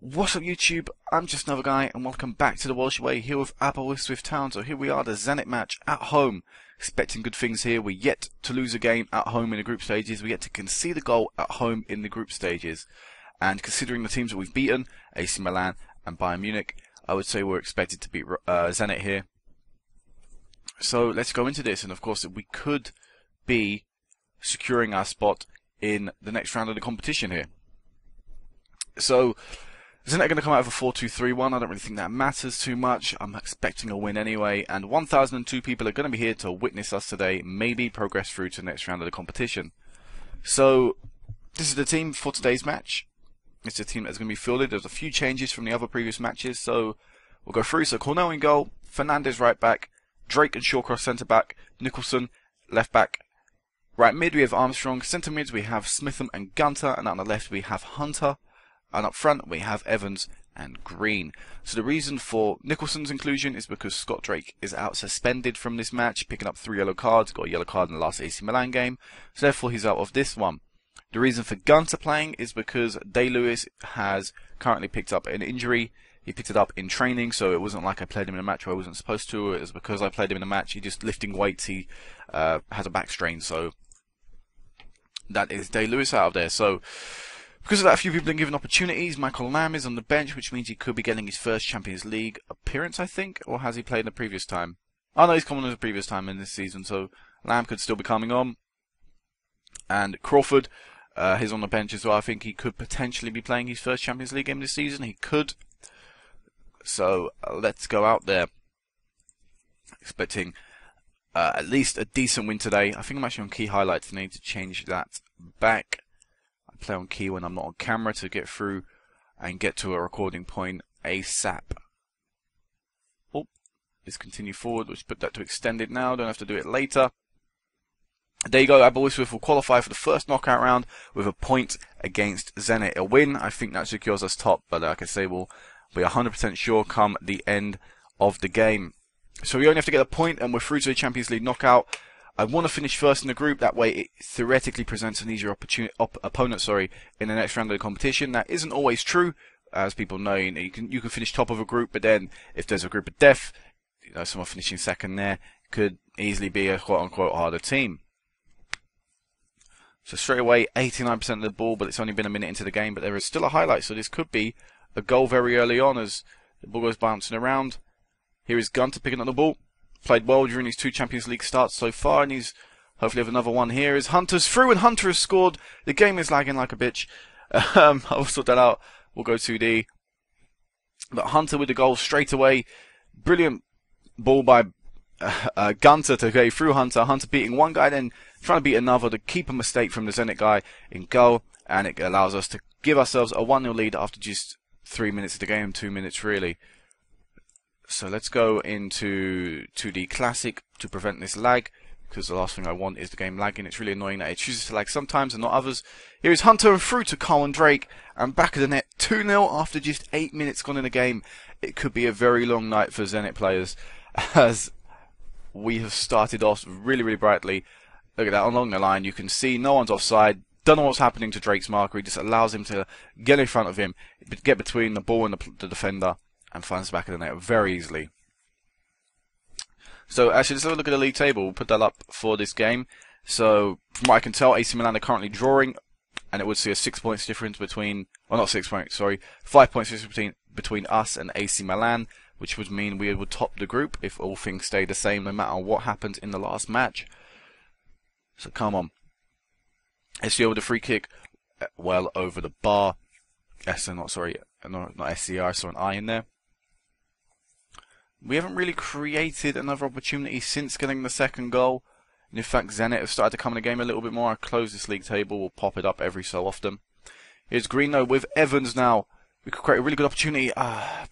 What's up YouTube, I'm just another guy and welcome back to the Welsh way here with Aberystwyth Town. So here we are, the Zenit match at home. Expecting good things here. We're yet to lose a game at home in the group stages. We're yet to concede a goal at home in the group stages. And considering the teams that we've beaten, AC Milan and Bayern Munich, I would say we're expected to beat Zenit here. So let's go into this, and of course we could be securing our spot in the next round of the competition here. So Zenit are going to come out with a 4-2-3-1. I don't really think that matters too much. I'm expecting a win anyway, and 1,002 people are going to be here to witness us today, maybe progress through to the next round of the competition. So this is the team for today's match. It's a team that's going to be fielded. There's a few changes from the other previous matches, so we'll go through. So Cornell in goal, Fernandez right back, Drake and Shawcross centre back, Nicholson left back. Right mid we have Armstrong, centre mids we have Smitham and Gunter, and on the left we have Hunter. And up front we have Evans and Green. So the reason for Nicholson's inclusion is because Scott Drake is out suspended from this match, picking up 3 yellow cards, got a yellow card in the last AC Milan game, so therefore he's out of this one. The reason for Gunter playing is because Day-Lewis has currently picked up an injury. He picked it up in training, so it wasn't like I played him in a match where I wasn't supposed to. It was because I played him in a match. He just lifting weights. He has a back strain, so that is Day-Lewis out of there. So because of that, a few people have been given opportunities. Michael Lamb is on the bench, which means he could be getting his first Champions League appearance, I think, or has he played in the previous time? Oh no, he's come on in the previous time in this season, so Lamb could still be coming on. And Crawford, he's on the bench as well. I think he could potentially be playing his first Champions League game this season. He could. So let's go out there, expecting at least a decent win today. I think I'm actually on key highlights. I need to change that back. Play on key when I'm not on camera to get through and get to a recording point ASAP. Oh, let's continue forward. Let's put that to extended now. Don't have to do it later. There you go. Aberystwyth will qualify for the first knockout round with a point against Zenit. A win, I think that secures us top, but like I say, we'll be 100% sure come the end of the game. So we only have to get a point and we're through to the Champions League knockout. I want to finish first in the group, that way it theoretically presents an easier opponent in the next round of the competition. That isn't always true, as people know. You can finish top of a group, but then if there's a group of death, someone finishing second there could easily be a quote-unquote harder team. So straight away, 89% of the ball, but it's only been a minute into the game, but there is still a highlight, so this could be a goal very early on as the ball goes bouncing around. Here is Gunter picking up the ball. Played well during his 2 Champions League starts so far, and he's hopefully have another one here. As Hunter's through, and Hunter has scored. The game is lagging like a bitch. I'll sort that out. We'll go 2D. But Hunter with the goal straight away. Brilliant ball by Gunter to go through Hunter. Hunter beating one guy, then trying to beat another. The keeper mistake from the Zenit guy in goal, and it allows us to give ourselves a 1-0 lead after just 3 minutes of the game, 2 minutes really. So let's go into 2D Classic to prevent this lag, because the last thing I want is the game lagging. It's really annoying that it chooses to lag sometimes and not others. Here is Hunter and through to Colin Drake, and back of the net, 2-0 after just 8 minutes gone in the game. It could be a very long night for Zenit players, as we have started off really, really brightly. Look at that, along the line, you can see no one's offside. Don't know what's happening to Drake's marker. He just allows him to get in front of him, get between the ball and the defender, and finds the back of the net very easily. So actually, let's have a look at the league table. We'll put that up for this game. So from what I can tell, AC Milan are currently drawing, and it would see a 6 points difference between, well, not 6 points, sorry, 5 points difference between us and AC Milan, which would mean we would top the group if all things stay the same, no matter what happened in the last match. So come on. SCR with a free kick, well over the bar. Not SCR, I saw an I in there. We haven't really created another opportunity since getting the second goal. And in fact, Zenit have started to come in the game a little bit more. I close this league table. We'll pop it up every so often. Here's Green though with Evans now. We could create a really good opportunity.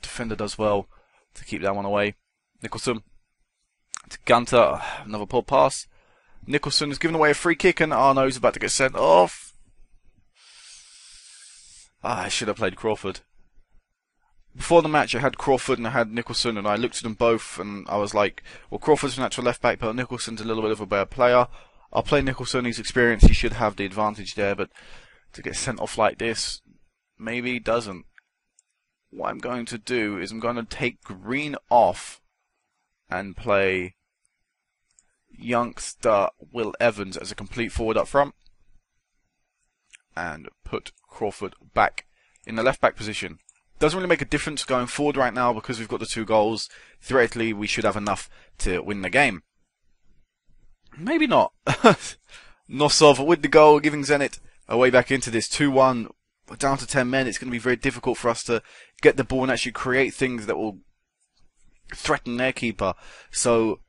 Defender does well to keep that one away. Nicholson to Gunter. Another poor pass. Nicholson has given away a free kick, and no, he's about to get sent off. I should have played Crawford. Before the match, I had Crawford and I had Nicholson, and I looked at them both, and I was like, well, Crawford's a natural left back, but Nicholson's a little bit of a better player. I'll play Nicholson. He's experienced. He should have the advantage there, but to get sent off like this, maybe he doesn't. what I'm going to do is I'm going to take Green off and play youngster Will Evans as a complete forward up front, and put Crawford back in the left back position. Doesn't really make a difference going forward right now because we've got the 2 goals. Theoretically, we should have enough to win the game. Maybe not. Nosov with the goal, giving Zenit a way back into this. 2-1, we're down to 10 men. It's going to be very difficult for us to get the ball and actually create things that will threaten their keeper. So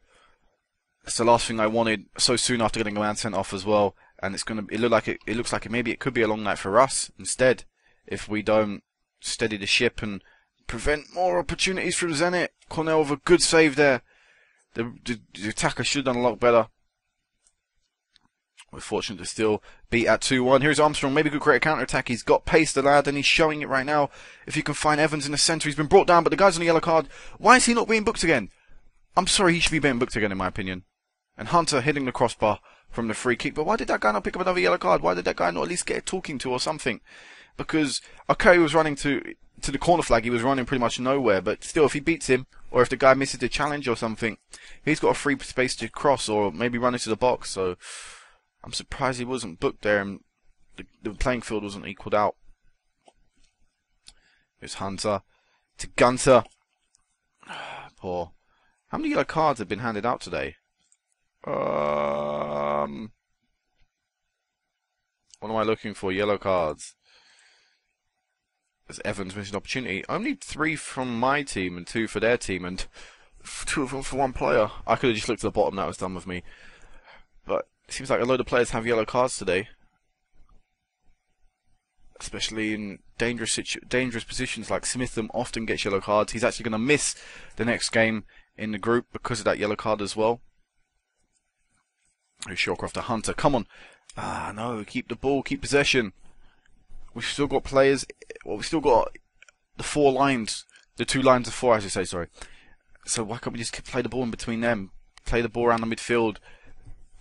that's the last thing I wanted so soon after getting a man sent off as well. And it looks like maybe it could be a long night for us instead if we don't steady the ship and prevent more opportunities from Zenit. Cornell with a good save there. The attacker should have done a lot better. We're fortunate to still beat at 2-1. Here's Armstrong. Maybe could create a counter-attack. He's got pace, the lad, and he's showing it right now. If you can find Evans in the centre, he's been brought down, but the guy's on a yellow card. Why is he not being booked again? I'm sorry, he should be being booked again, in my opinion. And Hunter hitting the crossbar from the free kick. But why did that guy not pick up another yellow card? Why did that guy not at least get a talking to or something? Because, okay, he was running to the corner flag. He was running pretty much nowhere. But still, if he beats him, or if the guy misses the challenge or something, he's got a free space to cross or maybe run into the box. So I'm surprised he wasn't booked there and the playing field wasn't equalled out. There's Hunter to Gunter. Poor. How many yellow cards have been handed out today? What am I looking for? Yellow cards. There's Evans missing opportunity. Only 3 from my team and 2 for their team, and 2 of them for 1 player. I could have just looked at the bottom. That was done with me. But it seems like a load of players have yellow cards today, especially in dangerous positions like Smitham often gets yellow cards. He's actually going to miss the next game in the group because of that yellow card as well. Here's Shawcroft to Hunter. Come on. Ah, no. Keep the ball. Keep possession. We've still got players. Well, we've still got the 4 lines. The 2 lines of 4, I should say, sorry. So why can't we just play the ball in between them? Play the ball around the midfield.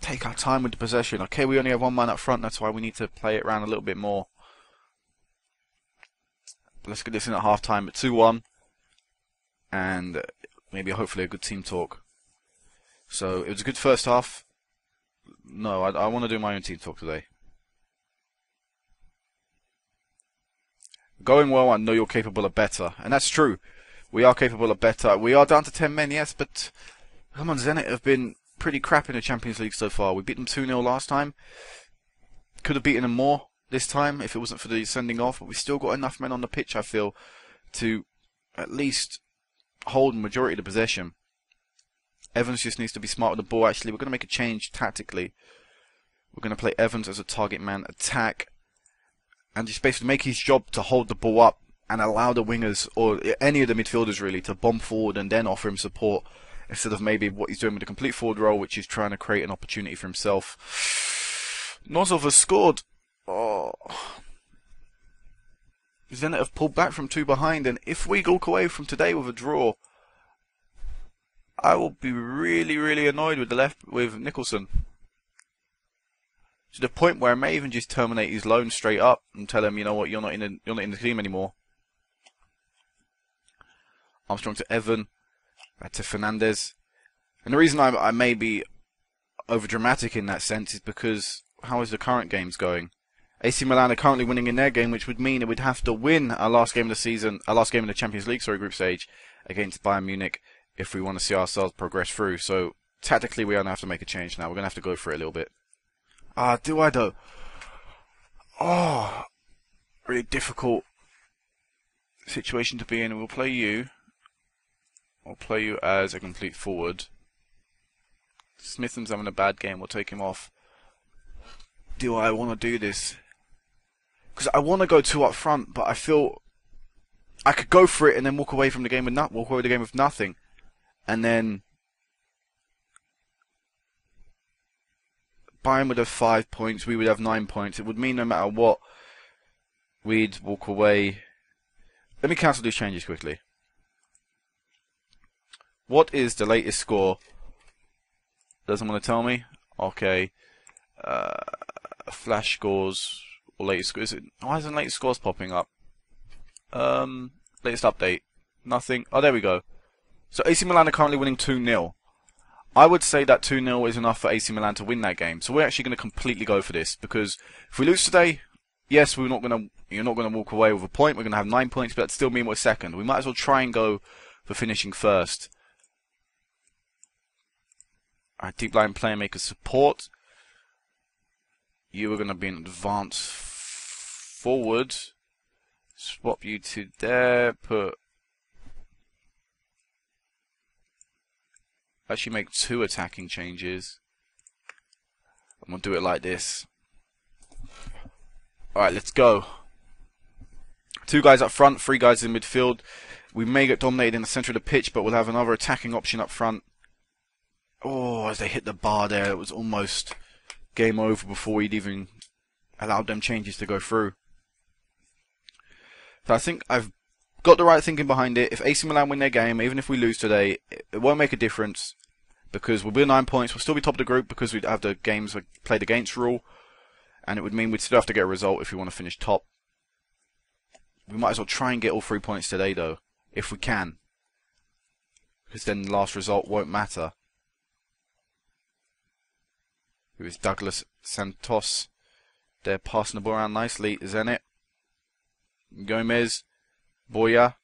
Take our time with the possession. Okay, we only have 1 man up front. That's why we need to play it around a little bit more. But let's get this in at half-time at 2-1. And maybe hopefully a good team talk. So it was a good first half. No, I want to do my own team talk today. Going well, I know you're capable of better. And that's true. We are capable of better. We are down to 10 men, yes, but come on, Zenit have been pretty crap in the Champions League so far. We beat them 2-0 last time. Could have beaten them more this time if it wasn't for the sending off, but we've still got enough men on the pitch, I feel, to at least hold the majority of the possession. Evans just needs to be smart with the ball. Actually, we're going to make a change tactically. We're going to play Evans as a target man attack and just basically make his job to hold the ball up and allow the wingers or any of the midfielders really to bomb forward and then offer him support instead of maybe what he's doing with the complete forward role, which is trying to create an opportunity for himself. Nozov has scored. Oh. Zenit have pulled back from 2 behind, and if we walk away from today with a draw, I will be really, really annoyed with Nicholson. To the point where I may even just terminate his loan straight up and tell him, you know what, you're not in the team anymore. Armstrong to Evan, back to Fernandez. And the reason I may be over dramatic in that sense is because how is the current games going? AC Milan are currently winning in their game, which would mean it would have to win our last game of the season, our last game in the Champions League, group stage against Bayern Munich if we want to see ourselves progress through. So tactically, we're going to have to make a change now. We're going to have to go for it a little bit. Do I though? Oh, really difficult situation to be in. We'll play you. I'll play you as a complete forward. Smitham's having a bad game. We'll take him off. Do I want to do this? Because I want to go 2 up front, but I feel I could go for it and then walk away from the game with nothing, and then Bayern would have 5 points, we would have 9 points. It would mean no matter what, we'd walk away. Let me cancel these changes quickly. What is the latest score? Doesn't want to tell me? Okay. Flash scores, or latest scores. Why isn't latest scores popping up? Latest update. Nothing. Oh, there we go. So AC Milan are currently winning 2-0. I would say that 2-0 is enough for AC Milan to win that game. So we're actually going to completely go for this, because if we lose today, yes, you're not going to walk away with a point. We're going to have 9 points, but that still means we're second. We might as well try and go for finishing first. Alright, deep line playmaker support. You are going to be an advance forward. Swap you to there. Actually make 2 attacking changes. I'm going to do it like this. Alright, let's go. 2 guys up front, 3 guys in midfield. We may get dominated in the centre of the pitch, but we'll have another attacking option up front. Oh, as they hit the bar there, it was almost game over before we'd even allowed them changes to go through. So I think I've got the right thinking behind it. If AC Milan win their game, even if we lose today, it won't make a difference, because we'll be 9 points. We'll still be top of the group because we'd have the games played against rule, and it would mean we'd still have to get a result if we want to finish top. We might as well try and get all 3 points today, though, if we can, because then the last result won't matter. It was Douglas Santos. They're passing the ball around nicely. Zenit. Gomez. Boya.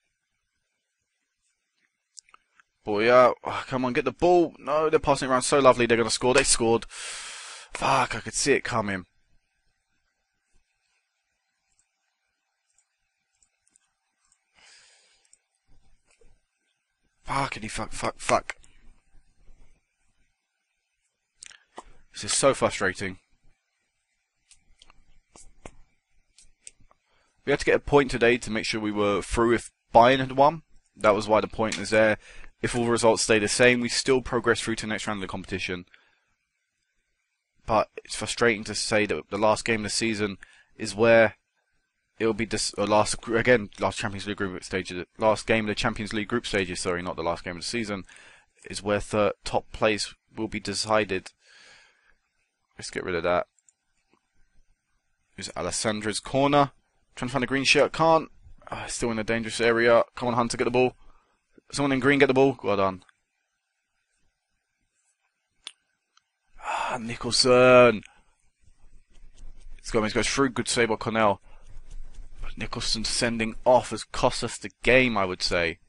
Oh, come on, get the ball. No, they're passing it around so lovely. They're going to score. They scored. Fuck, I could see it coming. Fuckity fuck. This is so frustrating. We had to get a point today to make sure we were through if Bayern had won. That was why the point is there. If all the results stay the same, we still progress through to the next round of the competition. But it's frustrating to say that the last game of the season is where it will be last Champions League group stages. Last game of the Champions League group stages. Sorry, not the last game of the season. Is where the top place will be decided. Let's get rid of that. Here's Alessandra's corner. Trying to find a green shirt. Can't. Still in a dangerous area. Come on, Hunter, get the ball. Someone in green, get the ball. Well done. Nicholson. Gomez goes through. Good save by Cornell. But Nicholson sending off has cost us the game, I would say.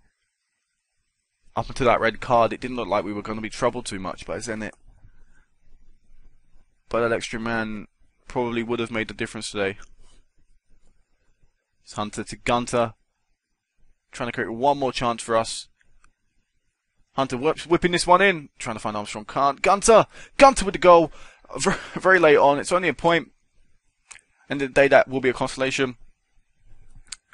Up until that red card, it didn't look like we were going to be troubled too much by Zenit. But that extra man probably would have made the difference today. It's Hunter to Gunter. Trying to create one more chance for us. Hunter whipping this one in. Trying to find Armstrong. Can't. Gunter with the goal. Very late on. It's only a point. End of the day, that will be a consolation.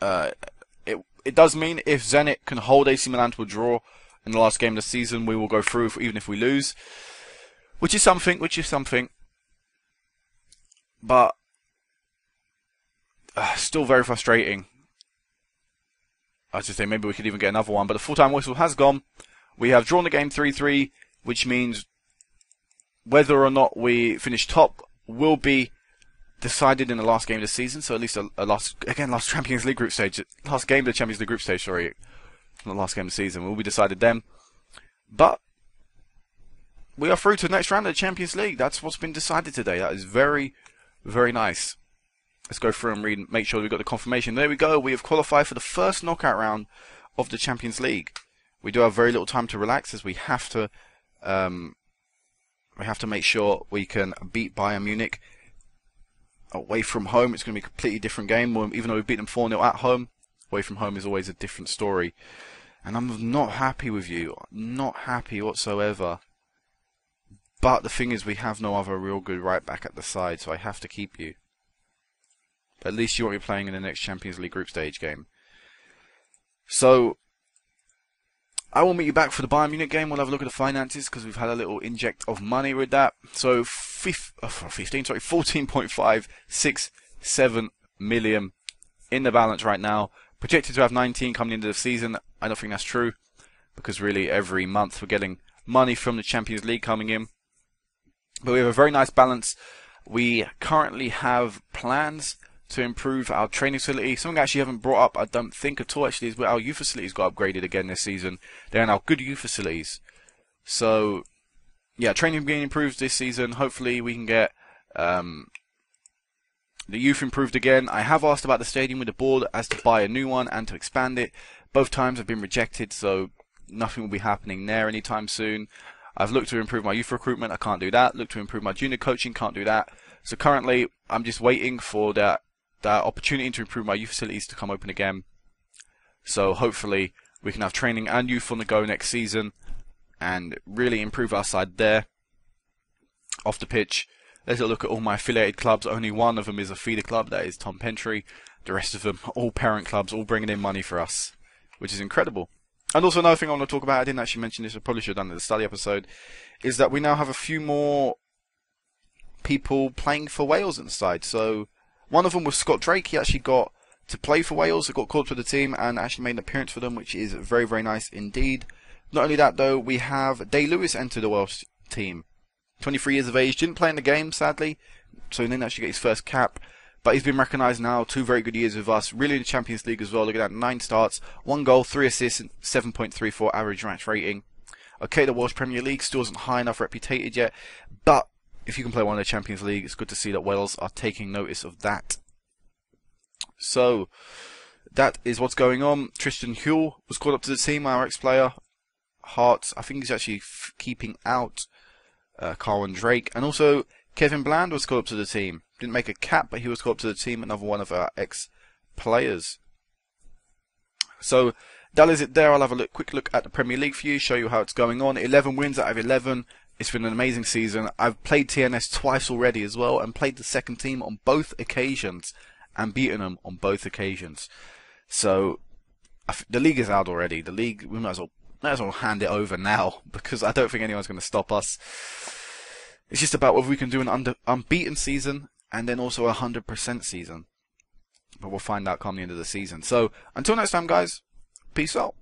It does mean if Zenit can hold AC Milan to a draw in the last game of the season, we will go through even if we lose. Which is something. But still very frustrating. I was just saying maybe we could even get another one, but the full-time whistle has gone. We have drawn the game 3-3, which means whether or not we finish top will be decided in the last game of the season. So at least last Champions League group stage, last game of the Champions League group stage. Sorry, not the last game of the season will be decided then. But we are through to the next round of the Champions League. That's what's been decided today. That is very, very nice. Let's go through and read and make sure we've got the confirmation. There we go. We have qualified for the first knockout round of the Champions League. We do have very little time to relax as we have to make sure we can beat Bayern Munich away from home. It's going to be a completely different game. Even though we beat them 4-0 at home, away from home is always a different story. And I'm not happy with you. Not happy whatsoever. But the thing is, we have no other real good right back at the side, so I have to keep you. At least you won't be playing in the next Champions League group stage game. So, I will meet you back for the Bayern Munich game. We'll have a look at the finances because we've had a little inject of money with that. So, 14.567 million in the balance right now. Projected to have 19 coming into the season. I don't think that's true because really every month we're getting money from the Champions League coming in. But we have a very nice balance. We currently have plans to improve our training facility. Something I actually haven't brought up, I don't think at all actually, is our youth facilities got upgraded again this season. They're now good youth facilities. So, yeah, training being improved this season. Hopefully we can get the youth improved again. I have asked about the stadium with the board as to buy a new one and to expand it. Both times have been rejected, so nothing will be happening there anytime soon. I've looked to improve my youth recruitment, I can't do that. Looked to improve my junior coaching, can't do that. So currently, I'm just waiting for that opportunity to improve my youth facilities to come open again. So hopefully, we can have training and youth on the go next season and really improve our side there. Off the pitch, let's look at all my affiliated clubs. Only one of them is a feeder club, that is Tom Pentry. The rest of them, all parent clubs, all bringing in money for us, which is incredible. And also another thing I want to talk about, I didn't actually mention this, I probably should have done it in the study episode, is that we now have a few more people playing for Wales inside. So one of them was Scott Drake. He actually got to play for Wales, he got called to the team and actually made an appearance for them, which is very, very nice indeed. Not only that though, we have Day Lewis enter the Welsh team. 23 years of age, didn't play in the game sadly, so he didn't actually get his first cap. But he's been recognised now, 2 very good years with us, really in the Champions League as well. Look at that, 9 starts, 1 goal, 3 assists, and 7.34 average match rating. Okay, the Welsh Premier League still isn't high enough reputed yet, but if you can play one in the Champions League, it's good to see that Wales are taking notice of that. So, that is what's going on. Tristan Huell was called up to the team, our ex-player. Hearts, I think he's actually keeping out Carwyn Drake. And also, Kevin Bland was called up to the team. Didn't make a cap, but he was called up to the team, another one of our ex-players. So, that is it there. I'll have a quick look at the Premier League for you, show you how it's going on. 11 wins out of 11. It's been an amazing season. I've played TNS twice already as well, and played the second team on both occasions, and beaten them on both occasions. So, the league is out already. The league, we might as well hand it over now, because I don't think anyone's going to stop us. It's just about whether we can do an unbeaten season, and then also a 100% season. But we'll find out come the end of the season. So, until next time guys, peace out.